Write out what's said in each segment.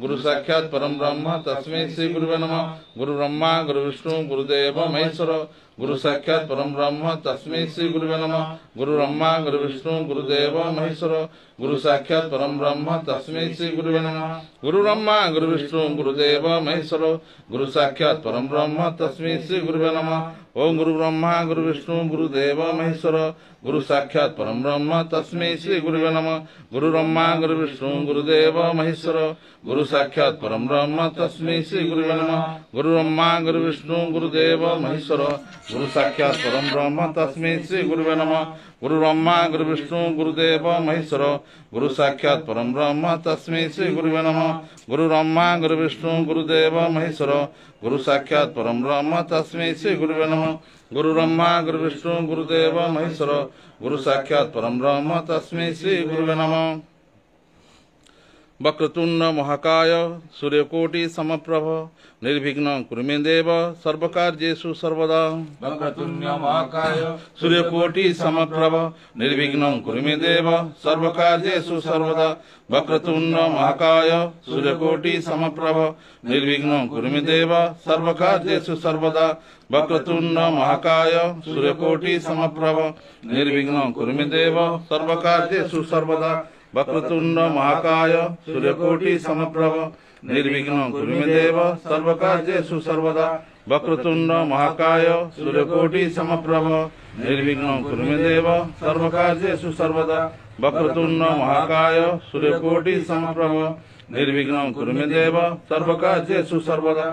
गुरु साक्षात् परम ब्रह्म तस्मै श्री गुरुवे नमः। गुरु ब्रह्मा गुरु विष्णु गुरुदेव महेश्वर गुरु साक्षात् परम ब्रह्म तस्मै श्री गुरुवे नमः। गुरु ब्रह्मा गुरु विष्णु गुरुदेव महेश्वर गुरु साक्षात् परम ब्रह्म तस्मै श्री गुरुवे नमः। गुरु ब्रह्मा गुरु विष्णु गुरुदेव महेश्वर गुरु साक्षात् परम ब्रह्म तस्मै श्री गुरुवे नमः। ओम गुरु ब्रह्मा गुरु विष्णु गुरुदेव महेश्वर गुरु साक्षात् परम ब्रह्म तस्मै श्री गुरुवे नमः। गुरु ब्रह्मा गुरु विष्णु गुरुदेव महेश्वर गुरु साक्षात् परम ब्रह्म तस्मै श्री गुरुवे नमः। गुरु ब्रह्मा गुरु विष्णु गुरुदेव महेश्वर गुरु साक्षात् परम ब्रह्म तस्मै श्री गुरुवे नमः। गुरु ब्रह्मा गुरु विष्णु गुरुदेव महेश्वर गुरु साक्षात् परम ब्रह्म तस्मै श्री गुरुवे नमः। गुरु ब्रह्मा गुरु विष्णु गुरुदेव महेश्वर गुरु साक्षात् परम ब्रह्म तस्मै श्री गुरुवे नमः। गुरु ब्रह्मा गुरु विष्णु गुरुदेव महेश्वर गुरु साक्षात् परम ब्रह्म तस्मै श्री गुरुवे नमः। वक्रतुंड महाकाय सूर्यकोटि समप्रभ निर्विघ्नं कुरु मे देव सर्वकार्येषु सर्वदा। वक्रतुंड महाकाय सूर्यकोटि समप्रभ निर्विघ्नं कुरु मे देव सर्वकार्येषु सर्वदा। वक्रतुंड महाकाय सूर्यकोटि समप्रभ निर्विघ्नं कुरु मे देव सर्वकार्येषु सर्वदा। वक्रतुंड महाकाय सूर्यकोटि समप्रभ निर्विघ्नं कुरु मे देव सर्वकार्येषु सर्वदा। वक्रतुंड महाकाय सूर्यकोटि समप्रभ निर्विघ्नं कुरु मे देव सर्वकार्येषु सर्वदा। वक्रतुंड महाकाय सूर्यकोटि समप्रभ निर्विघ्नं कुरु मे देव सर्वकार्येषु सर्वदा। वक्रतुंड महाकाय सूर्यकोटि समप्रभ निर्विघ्नं कुरु मे देव सर्वकार्येषु सर्वदा।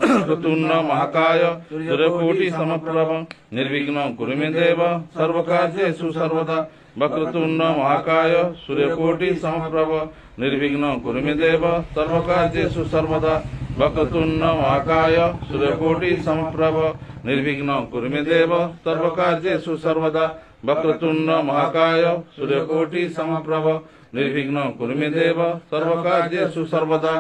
वक्रतुंड महाकाय सूर्यकोटि समप्रभ निर्विघ्नं कुरु मे देव सर्वकार्येषु सर्वदा। वक्रतुंड महाकाय सूर्यकोटि समप्रभ निर्विघ्नं कुरु मे देव सर्वकार्येषु सर्वदा। वक्रतुंड महाकाय सूर्यकोटि समप्रभ निर्विघ्नं कुरु मे देव सर्वकार्येषु सर्वदा। वक्रतुंड महाकाय सूर्यकोटि समप्रभ निर्विघ्नं कुरु मे देव सर्वकार्येषु सर्वदा।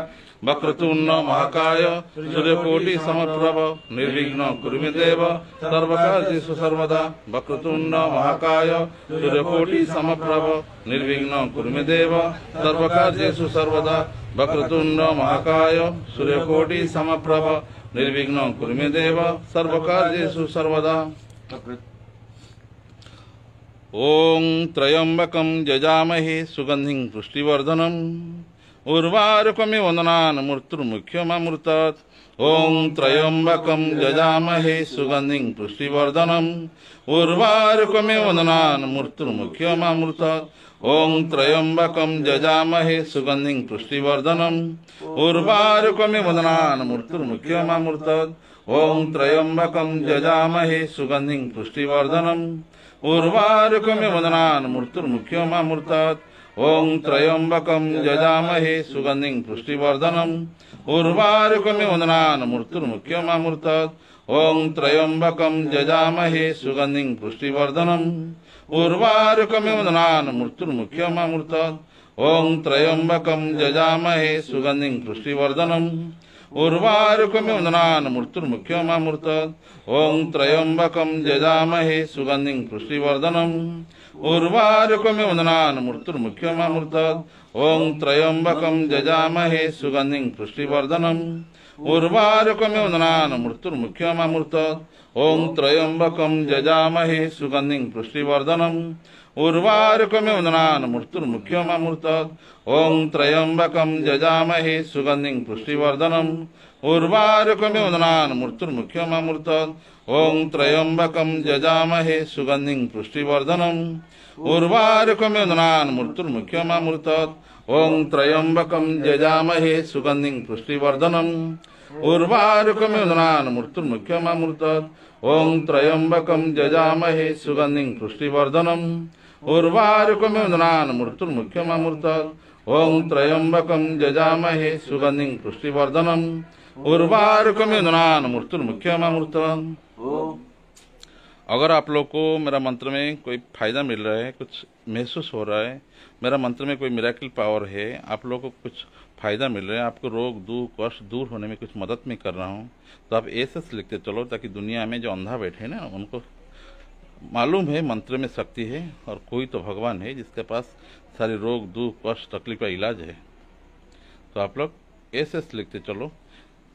वक्रतुंड महाकाय सूर्यकोटि समप्रभ निर्विघ्नं कुरु मे देव सर्वकार्येषु सर्वदा। वक्रतुंड महाकाय सूर्यकोटि समप्रभ निर्विघ्नं कुरु मे देव सर्वकार्येषु सर्वदा। वक्रतुंड महाकाय सूर्यकोटि समप्रभ निर्विघ्नं कुरु मे देव सर्वकार्येषु सर्वदा। ओं त्र्यंबकं यजामहे सुगंधिं पुष्टिवर्धनम् उर्वारुकमिव वदनान् मृत्युर्मुख्यममृतात्। ओं त्र्यंबकं यजामहे सुगंधिं पुष्टिवर्धनम् उर्वारुकमिव वदनान् मृत्युर्मुख्यममृतात्। ओं त्र्यंबकं यजामहे सुगंधिं पुष्टिवर्धनम् उर्वारुकमिव वदनान् मृत्युर्मुख्यममृतात्। ओं त्र्यंबकं यजामहे सुगंधिं पुष्टिवर्धनम् उर्वारुकमिव वदनान् मृत्युर्मुख्यममृतात्। ओं त्र्यंबकं यजामहे सुगंधिं पुष्टिवर्धनम् उर्वारुकमिव वदनान् मृत्युर्मुख्यममृतात्। ओं त्र्यंबकं यजामहे सुगंधिं पुष्टिवर्धनम् उर्वारुकमिव वदनान् मृत्युर्मुख्यममृतात्। ओं त्र्यंबकं यजामहे सुगंधिं पुष्टिवर्धनम् उर्वारुकमिव वदनान् मृत्युर्मुख्यममृतात्। ओं त्र्यंबकं यजामहे सुगंधिं पुष्टिवर्धनम् उर्वारुकमिव वदनान् मृत्युर्मुख्यममृतात्। ओं त्र्यंबकं यजामहे सुगंधिं पुष्टिवर्धनम् उर्वारुकमिव वदनान् मृत्युर्मुख्यममृतात्। ओं त्र्यंबकं यजामहे सुगंधिं पुष्टिवर्धनम् उर्वारुकमिव वदनान् मृत्युर्मुख्यममृतात्। ओं त्र्यंबकं यजामहे सुगंधिं पुष्टिवर्धनम् उर्वारुकमिव वदनान् मृत्युर्मुख्यममृतात्। ओं त्र्यंबकं यजामहे सुगंधिं पुष्टिवर्धनम् उर्वारुकमिव वदनान् मृत्युर्मुख्यममृतात्। ओं त्र्यंबकं यजामहे सुगंधिं पुष्टिवर्धनम् उर्वारुकमिव वदनान् मृत्युर्मुख्यममृतात्। ओं त्र्यंबकं यजामहे सुगंधिं पुष्टिवर्धनम् उर्वारुकमिव वदनान् मृत्युर्मुख्यममृतात्। ओं त्र्यंबकं यजामहे सुगंधिं पुष्टिवर्धनम् उर्वारुकमिव वदनान् मृत्युर्मुख्यममृतात्। अगर आप लोग को मेरा मंत्र में कोई फायदा मिल रहा है, कुछ महसूस हो रहा है, मेरा मंत्र में कोई मिरेकल पावर है, आप लोग को कुछ फायदा मिल रहा है, आपको रोग दुख कष्ट दूर होने में कुछ मदद में कर रहा हूँ, तो आप ऐसे लिखते चलो ताकि दुनिया में जो अंधा बैठे ना उनको मालूम है मंत्र में शक्ति है और कोई तो भगवान है जिसके पास सारे रोग दुख कष्ट तकलीफ का इलाज है। तो आप लोग ऐसे लिखते चलो।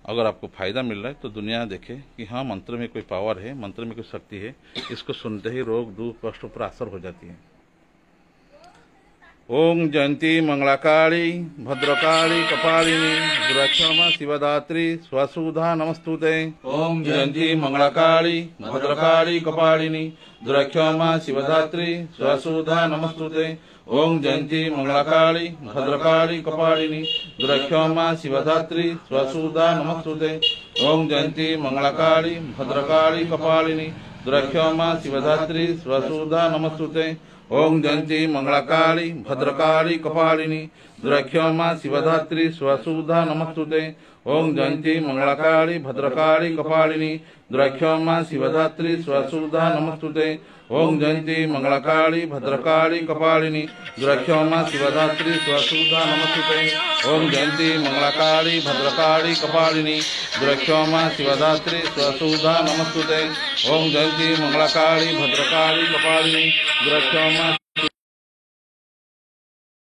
अगर आपको फ़ायदा मिल रहा है तो दुनिया देखे कि हाँ मंत्र में कोई पावर है, मंत्र में कोई शक्ति है। इसको सुनते ही रोग दुख कष्ट पर असर हो जाती है। ओम जयंती मंगलाकाली भद्रकाली कपालिनी दुराक्षमा शिवदात्री स्वसुधा नमस्तुते। ओम जयंती मंगलाकाली भद्रकाली कपालिनी दुराक्षमा शिवदात्री स्वसुधा नमस्तुते। ओम जयंती मंगलाकाली भद्रकाली कपालिनी दुराक्षमा शिवदात्री स्वसुधा नमस्तुते। ओम जयंती मंगलाकाली भद्रकाली कपालिनी दुराक्षमा शिवदात्री स्वसुधा नमस्तुते। ओम जयंती मंगलाकाली भद्रकाली कपालिनी दुराक्षमा शिवधात्री स्वसुधा नमस्तुते। ओम जयंती मंगलाकाली भद्रकाली कपालिनी दुराक्षमा शिवधात्री स्वसुधा नमस्तुते। ओम जयंती मंगलाकाली भद्रकाली कपालिनी दुराक्षमा शिवधात्री स्वसुधा नमस्तुते। ओम जयंती मंगलाकाली भद्रकाली कपालिनी दुराक्षमा शिवधात्री स्वसुधा नमस्तुते। ओम जयंती मंगलाकाली भद्रकाली कपालिनी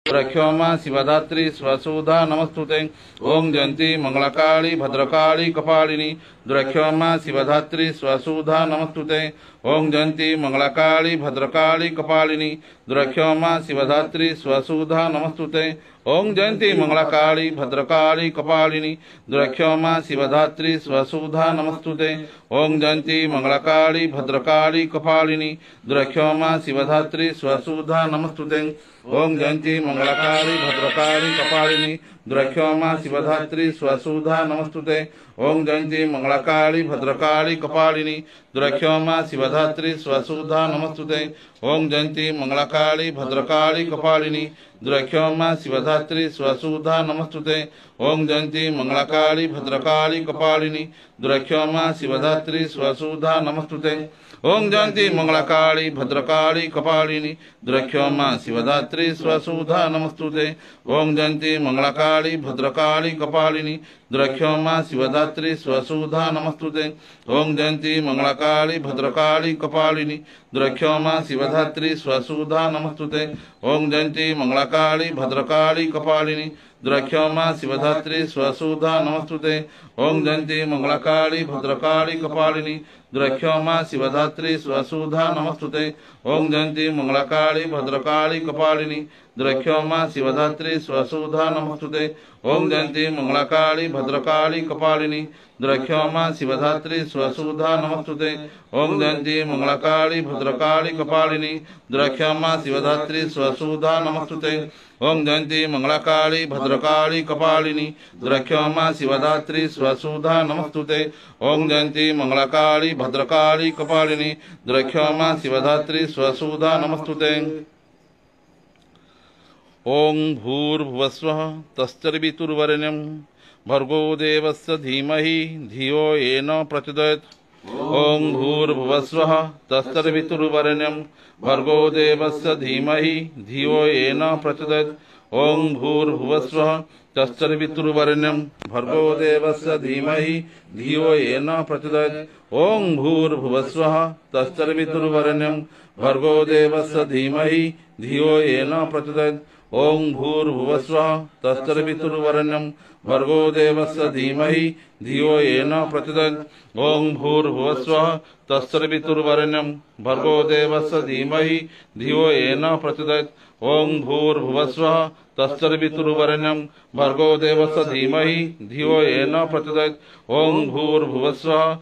दुराक्षमा शिवधात्री स्वसुधा नमस्तुते। ओम जयंती मंगलाकाली भद्रकाली कपालिनी दुराक्षमा शिवधात्री स्वसुधा नमस्तुते। ओम जयंती मंगलाकाली भद्रकाली कपालिनी दुराक्षमा शिवधात्री स्वसुधा नमस्तुते। ओम जयंती मंगलाकाली भद्रकाली कपालिनी दुराक्षमा शिवधात्री स्वसुधा नमस्तुते। ओम जयंती मंगलाकाली भद्रकाली कपालिनी दुराक्षमा शिवधात्री स्वसुधा नमस्तुते। ओम जयंती मंगलाकाली भद्रकाली कपालिनी दुराक्षमा शिवधात्री स्वसुधा नमस्तुते। ओम जयंती मंगलाकाली भद्रकाली कपालिनी दुराक्षमा शिवधात्री स्वसुधा नमस्तुते। ओम जयंती मंगलाकाली भद्रकाली कपालिनी दुराक्षमा शिवधात्री स्वसुधा नमस्तुते। ओम जयंती मंगलाकाली भद्रकाली कपालिनी दुराक्षमा शिवधात्री स्वसुधा नमस्तुते। ओम जयंती मंगलाकाली भद्रकाली कपालिनी दुराक्षमा शिवधात्री स्वसुधा नमस्तुते। ओम जयंती मंगलाकाली भद्रकाली कपालिनी दुराक्षमा शिवधात्री स्वसुधा नमस्तुते। ओम जयंती मंगलाकाली भद्रकाली कपालिनी दुराक्षमा शिवधात्री स्वसुधा नमस्तुते। ओम जयंती मंगलाकाली भद्रकाली कपालिनी दुराक्षमा शिवधात्री स्वसुधा नमस्तुते। ओम जयंती मंगलाकाली भद्रकाली कपालिनी दुराक्षमा शिवधात्री स्वसुधा नमस्तुते। ओम जयंती मंगलाकाली भद्रकाली कपालिनी दुराक्षमा शिवधात्री स्वसुधा नमस्तुते। ओम जयंती मंगलाकाली भद्रकाली कपालिनी दुराक्षमा शिवधात्री स्वसुधा नमस्तुते। ओम जयंती मंगलाकाली भद्रकाली कपालिनी दुराक्षमा शिवधात्री स्वसुधा नमस्तुते। ओम जयंती मंगलाकाली भद्रकाली कपालिनी दुराक्षमा शिवधात्री स्वसुधा नमस्तुते। ओम जयंती मंगलाकाली भद्रकाली कपालिनी दुराक्षमा शिवधात्री स्वसुधा नमस्तुते। ओम भूर्भुवस्वः तत्सवितुर्वरेण्यं भर्गो देवस्य धीमहि धियो येन प्रचोदयात्। ओम भूर्भुवस्वः तत्सवितुर्वरेण्यं भर्गो देवस्य धीमहि धियो येन प्रचोदयात्। ओम भूर्भुवस्वः तत्सवितुर्वरेण्यं भर्गो देवस्य धीमहि धियो येन प्रचोदयात्। ओम भूर्भुवस्वः तत्सवितुर्वरेण्यं भर्गो देवस्य धीमहि धियो येन प्रचोदयात्। ओम भूर्भुवस्वः तत्सवितुर्वरेण्यं भर्गो देवस्य धीमहि धियो येन प्रचोदयात्। ओम भूर्भुवस्वः तत्सवितुर्वरेण्यं भर्गो देवस्य धीमहि धियो येन प्रचोदयात्। ओम भूर्भुवस्वः तत्सवितुर्वरेण्यं भर्गो देवस्य धीमहि धियो येन प्रचोदयात्। ओम भूर्भुवस्वः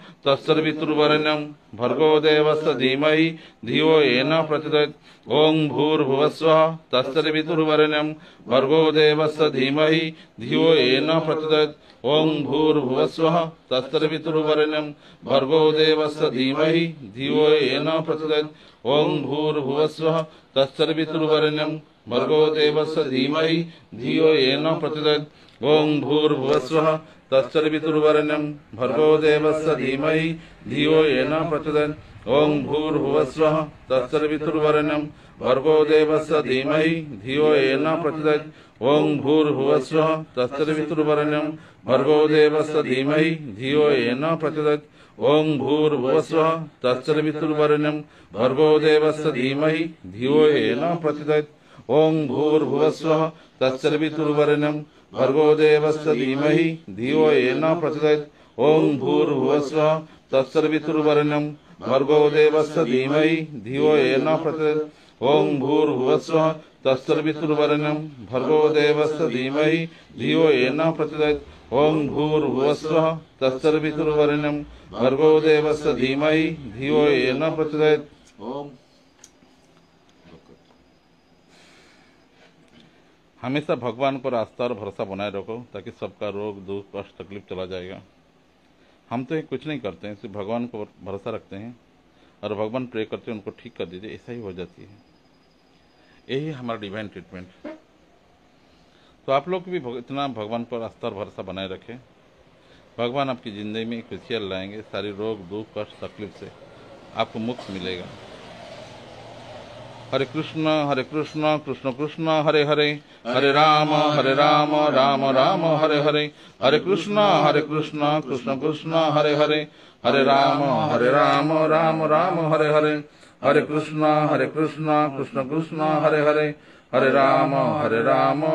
तत्सवितुर्वरेण्यं भर्गो देवस्य धीमहि धियो येन प्रचोदयात्। ओम भूर्भुवस्वः तत्सवितुर्वरेण्यं भर्गो देवस्य धीमहि धियो येन प्रचोदयात्। ओम भूर्भुवस्वः तत्सवितुर्वरेण्यं भर्गो देवस्य धीमहि धियो येन प्रचोदयात्। ओम भूर्भुवस्वः तत्सवितुर्वरेण्यं भर्गो देवस्य धीमहि धियो येन प्रचोदयात्। ओम भूर्भुवस्वः तत्सवितुर्वरेण्यं भर्गो देवस्य धीमहि धियो येन प्रचोदयात्। ओम भूर्भुवस्वः तत्सवितुर्वरेण्यं भर्गो देवस्य धीमहि धियो येन प्रचोदयात्। ओम भूर्भुवस्वः तत्सवितुर्वरेण्यं भर्गो देवस्य धीमहि धियो येन प्रचोदयात्। ओम भूर्भुवस्वः तत्सवितुर्वरेण्यं भर्गो देवस्य धीमहि धियो येन प्रचोदयात्। ओम भूर्भुवस्वः तत्सवितुर्वरेण्यं भर्गो देवस्य धीमहि धियो यो न प्रचोदयात्। ओम भूर्भुवस्सुवः तत्सवितुर्वरेण्यं भर्गो देवस्य धीमहि धियो यो न प्रचोदयात्। ओम भूर्भुवस्सुवः तत्सवितुर्वरेण्यं भर्गो देवस्य धीमहि धियो यो न प्रचोदयात्। ओम भूर्भुवस्सुवः तत्सवितुर्वरेण्यं भर्गो देवस्य धीमहि धियो यो न प्रचोदयात्। ओम। हमेशा भगवान पर आस्था और भरोसा बनाए रखो ताकि सबका रोग दुख कष्ट तकलीफ चला जाएगा। हम तो कुछ नहीं करते हैं, सिर्फ भगवान को भरोसा रखते हैं और भगवान प्रे करते हैं उनको ठीक कर दीजिए, ऐसा ही हो जाती है। यही हमारा डिवाइन ट्रीटमेंट। तो आप लोग भी इतना भगवान पर आस्था और भरोसा बनाए रखें। भगवान आपकी ज़िंदगी में खुशियाँ लाएंगे, सारी रोग दुख कष्ट तकलीफ से आपको मुक्त मिलेगा। हरे कृष्ण कृष्ण कृष्ण हरे हरे, हरे राम राम राम हरे हरे। हरे कृष्ण कृष्ण कृष्ण हरे हरे, हरे राम राम राम हरे हरे। हरे कृष्ण कृष्ण कृष्ण हरे हरे, हरे राम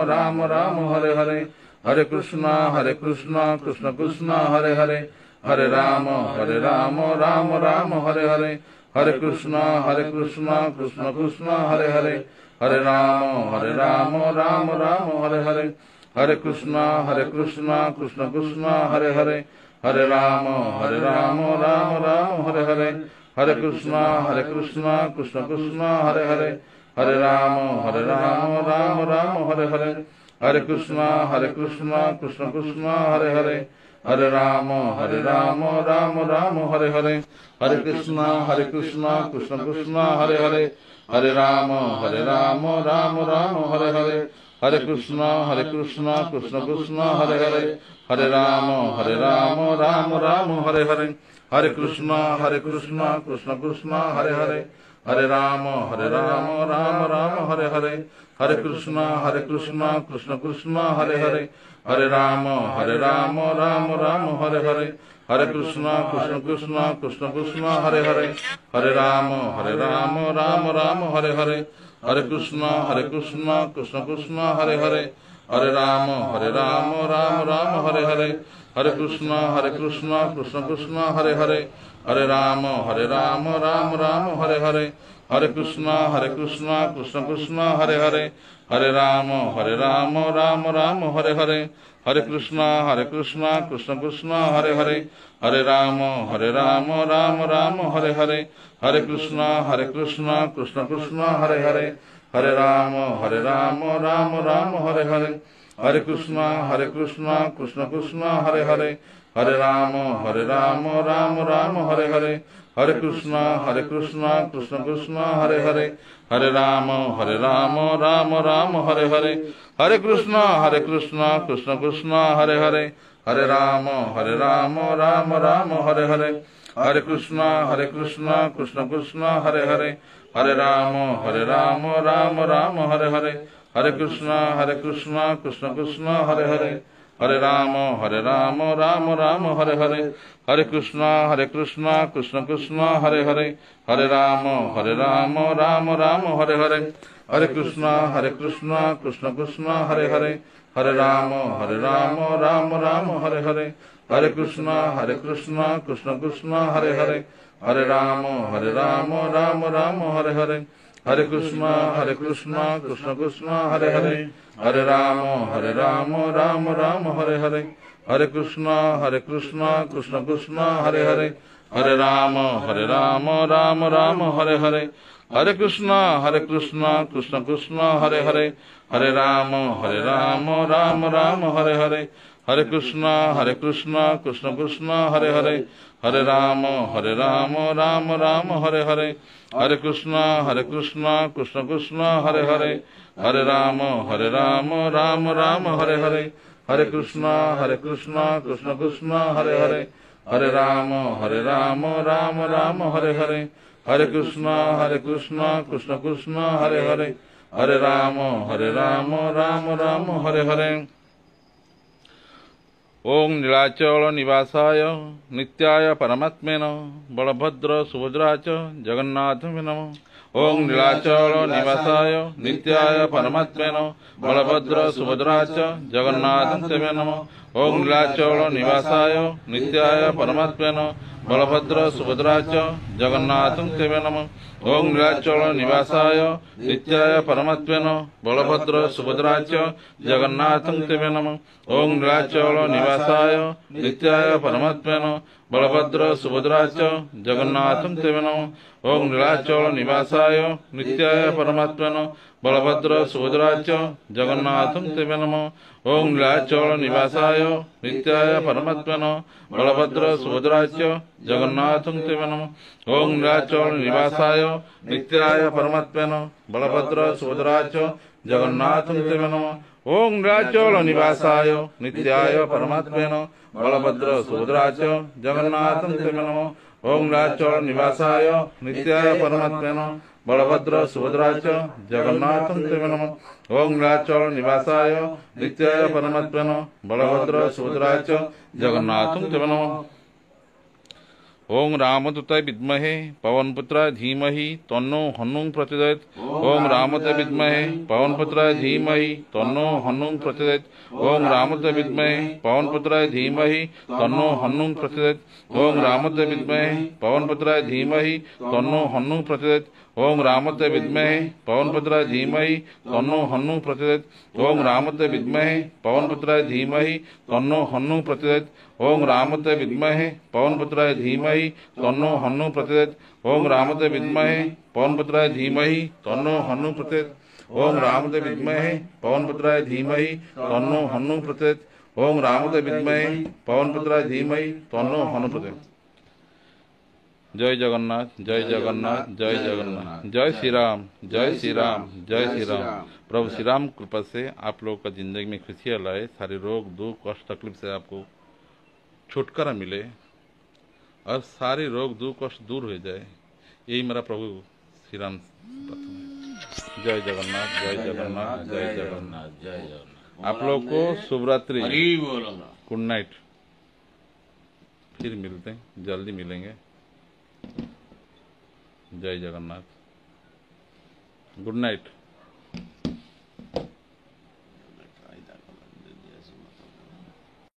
राम राम हरे हरे। हरे कृष्ण कृष्ण कृष्ण हरे हरे, हरे राम राम राम हरे हरे। हरे कृष्ण कृष्ण कृष्ण हरे हरे, हरे राम राम राम हरे हरे। हरे कृष्ण कृष्ण कृष्ण हरे हरे, हरे राम राम राम हरे हरे। हरे कृष्ण कृष्ण कृष्ण हरे हरे, हरे राम राम राम हरे हरे। हरे कृष्ण कृष्ण कृष्ण हरे हरे, हरे राम राम राम हरे हरे। हरे कृष्ण कृष्ण कृष्ण हरे हरे, हरे राम राम राम हरे हरे। हरे कृष्ण कृष्ण कृष्ण हरे हरे, हरे राम राम राम हरे हरे। हरे कृष्ण कृष्ण कृष्ण हरे हरे, हरे राम राम राम हरे हरे। हरे कृष्ण कृष्ण कृष्ण हरे हरे, हरे राम राम राम हरे हरे। हरे कृष्ण कृष्ण कृष्ण हरे हरे, हरे राम राम राम हरे हरे। हरे कृष्ण कृष्ण कृष्ण हरे हरे, हरे राम राम राम हरे हरे। हरे कृष्ण कृष्ण कृष्ण हरे हरे, हरे राम राम राम हरे हरे। हरे कृष्ण कृष्ण कृष्ण हरे हरे, हरे राम राम राम हरे हरे। हरे कृष्ण कृष्ण कृष्ण हरे हरे, हरे राम राम राम हरे हरे। हरे कृष्ण कृष्ण कृष्ण हरे हरे, हरे राम राम राम हरे हरे। हरे कृष्ण कृष्ण कृष्ण हरे हरे, हरे राम राम राम हरे हरे। हरे कृष्ण कृष्ण कृष्ण हरे हरे, हरे राम राम राम हरे हरे। हरे कृष्ण कृष्ण कृष्ण हरे हरे, हरे राम राम राम हरे हरे। हरे कृष्ण कृष्ण कृष्ण हरे हरे, हरे राम राम राम हरे हरे। हरे कृष्ण कृष्ण कृष्ण हरे हरे, हरे राम राम राम हरे हरे। हरे कृष्ण कृष्ण कृष्ण हरे हरे, हरे राम राम राम हरे हरे। हरे कृष्ण कृष्ण कृष्ण हरे हरे, हरे राम राम राम हरे हरे। हरे कृष्ण कृष्ण कृष्ण हरे हरे, हरे राम राम राम हरे हरे। हरे कृष्ण कृष्ण कृष्ण हरे हरे, हरे राम राम राम हरे हरे। हरे कृष्ण कृष्ण कृष्ण हरे हरे, हरे राम राम राम हरे हरे। हरे कृष्ण कृष्ण कृष्ण हरे हरे, हरे राम राम राम हरे हरे। हरे कृष्ण कृष्ण कृष्ण हरे हरे, हरे राम राम राम हरे हरे। हरे कृष्ण कृष्ण कृष्ण हरे हरे, हरे राम राम राम हरे हरे। हरे कृष्ण कृष्ण कृष्ण हरे हरे, हरे राम राम राम हरे हरे। हरे कृष्ण कृष्ण कृष्ण हरे हरे, हरे राम राम राम हरे हरे। ओम नीलाचल निवासाय नित्याय परमात्मेन बलभद्र सुभद्रा च जगन्नाथ नमः। ओम नीलाचल निवासाय नित्याय परमात्मेन बलभद्र सुभद्रा च जगन्नाथ नमः। ओम नीलाचल निवासाय नित्याय परमात्मेन बलभद्र सुभद्रा च जगन्नाथ नमः। ओम नीलाचल निवासाय नित्याय परमात्मेन बलभद्र सुभद्रा च जगन्नाथ नमः। ओम नीलाचल निवासाय नित्याय परमात्मेन बलभद्र सुभद्रा च जगन्नाथ नमः। ओम नीलाचल निवासाय नित्याय परमात्मेन बलभद्र सुभद्रा च जगन्नाथ नमः। ओम नीलाचल निवासाय नित्याय परमात्मेन बलभद्र सुभद्रा च जगन्नाथ नमः। ओम नीलाचल निवासाय नित्याय परमात्मेन बलभद्र सुभद्रा च जगन्नाथ नमः। ओम नीलाचल निवासाय नित्याय परमात्मेन बलभद्र सुभद्रा च जगन्नाथ नमः। ओम नीलाचल निवासाय नित्याय परमात्मेन बलभद्र सुभद्रा च जगन्नाथ नमः। ओम नीलाचल निवासाय नित्याय परमात्मेन बलभद्र सुभद्रा च जगन्नाथ नमः। ओम रामदूताय विद्महे पवनपुत्राय धीमहि तन्नो हनुम प्रचोदयात्। ओम रामदूताय विद्महे पवनपुत्राय धीमहि तन्नो हनुम प्रचोदयात्। ओम रामदूताय विद्महे पवनपुत्राय धीमहि तन्नो हनुम प्रचोदयात्। ओम रामदूताय विद्महे पवनपुत्राय धीमहि तन्नो हनुम प्रचोदयात्। ओम रामदूताय विद्महे पवनपुत्राय धीमहि तन्नो हनुम प्रचोदयात्। ओम रामदूताय विद्महे पवनपुत्राय धीमहि तन्नो हनुम प्रचोदयात्। ओम रामदूताय विद्महे पवनपुत्राय धीमहि तन्नो हनुम प्रचोदयात्। ओम रामदूताय विद्महे पवनपुत्राय धीमहि तन्नो हनुम प्रचोदयात्। ओम रामदूताय विद्महे पवनपुत्राय धीमहि तन्नो हनुम प्रचोदयात्। ओम रामदूताय विद्महे पवनपुत्राय धीमहि तन्नो हनुम प्रचोदयात्। जय जगन्नाथ, जय जगन्नाथ, जय जगन्नाथ, जय श्री राम, जय श्री राम, जय श्री राम। प्रभु श्री राम कृपा से आप लोग का जिंदगी में खुशियाँ लाए, सारे रोग दुख कष्ट तकलीफ से आपको छुटकारा मिले और सारे रोग दुख कष्ट दूर हो जाए, यही मेरा प्रभु श्री राम प्रार्थना है। जय जगन्नाथ, जय जगन्नाथ, जय जगन्नाथ, जय जगन्नाथ। आप लोग को शुभ रात्रि, गुड नाइट। फिर मिलते हैं, जल्दी मिलेंगे। जय जगन्नाथ, गुड नाइट।